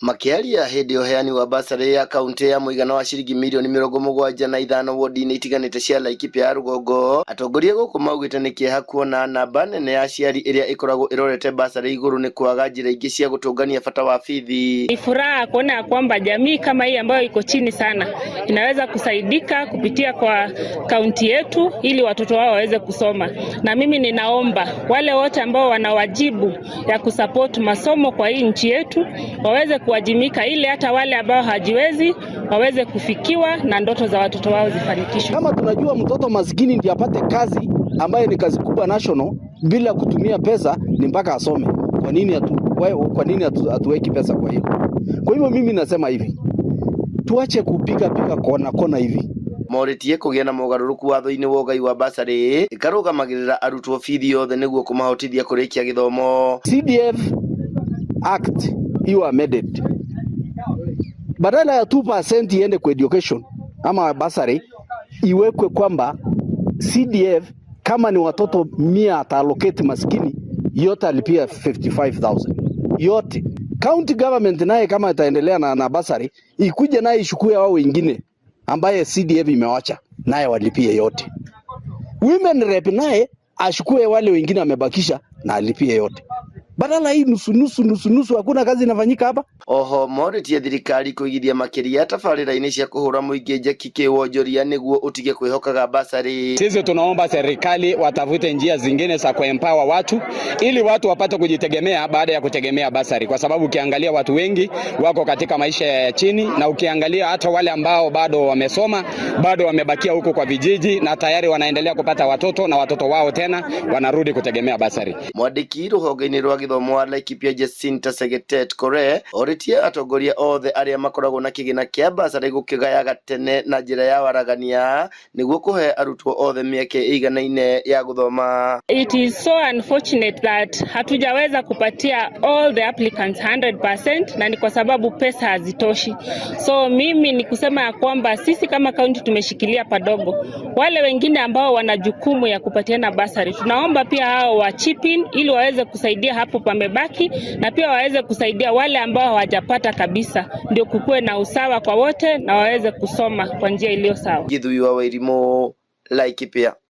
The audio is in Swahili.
Makiaria hindi uheani wa basari ya kaunti ya muigana wa ciringi mirioni 75 wodi-inĩ itiganĩte cia Laikipia ya rũgongo, atongoria gũkũ maugĩte nĩ kĩeha kuona namba nene ya aciari ĩrĩa ĩkoragwo ĩrorete basari igũrũ nĩ kwaga njĩra ingĩ cia gũtũngania bata wa bithi. Ni furaha kuona kwamba jamii kama hii ambayo iko chini sana inaweza kusaidika kupitia kwa kaunti yetu ili watoto wao waweze kusoma. Na mimi ninaomba wale wote ambao wana wajibu ya kusupport masomo kwa hii nchi yetu waweze kuwajimika ili hata wale ambao hajiwezi waweze kufikiwa na ndoto za watoto wao zifanikishwe. Kama tunajua mtoto maskini ndiye apate kazi ambayo ni kazi kubwa national bila kutumia pesa ni mpaka asome. Kwa nini hatuweki pesa kwa hiyo? Kwa hivyo mimi nasema hivi, tuache kupiga kona hivi. Moritie kũgĩa na mogarũrũku watho-inĩ wa ũgai wa basari ĩkarũgamagĩrĩra arutwo bithi yothe nĩguo kũmahotithia kũrĩkia gĩthomo. CDF Act you amended. Badala ya 2% iende kwa education ama basari, iwekwe kwamba CDF kama ni watoto 100 atallocate maskini yote alipia 55,000 yote. County government naye kama itaendelea na basari ikuje naye ishukue wao wengine ambaye CDF imewacha naye walipie yote. Women rep naye ashukue wale wengine amebakisha na alipie yote. Badala hii nusu hakuna kazi inafanyika hapa. Oho moritie thirikari kũigithia makĩria tabarĩra-inĩ cia kũhũra mũingĩ njeki kĩwonjoria nĩguo ũtige kwĩhokaga basari. Sisi tunaomba serikali watafute njia zingine za kuempower watu ili watu wapate kujitegemea baada ya kutegemea basari, kwa sababu ukiangalia watu wengi wako katika maisha ya chini, na ukiangalia hata wale ambao bado wamesoma bado wamebakia huko kwa vijiji na tayari wanaendelea kupata watoto na watoto wao tena wanarudi kutegemea basari. Mwandiki rũhonge-inĩ rwa gĩthomo wa Laikipia Jacinta Segetet Kore oritie atongoria othe arĩa makoragwo na kĩgĩna kĩa basari gũkĩgayaga tene na njĩra ya waragania nĩguo kũhe arutwo othe mĩeke ĩiganaine ya gũthoma. It is so unfortunate that hatujaweza kupatia all the applicants 100% na ni kwa sababu pesa hazitoshi. So mimi ni kusema ya kwamba sisi kama kaunti tumeshikilia padogo. Wale wengine ambao wana jukumu ya kupatiana basari, tunaomba pia hao wa chip in ili waweze kusaidia hapo pamebaki, na pia waweze kusaidia wale ambao hawajapata kabisa, ndio kukue na usawa kwa wote na waweze kusoma kwa njia iliyo sawa. Githui wa Wairimu, Laikipia.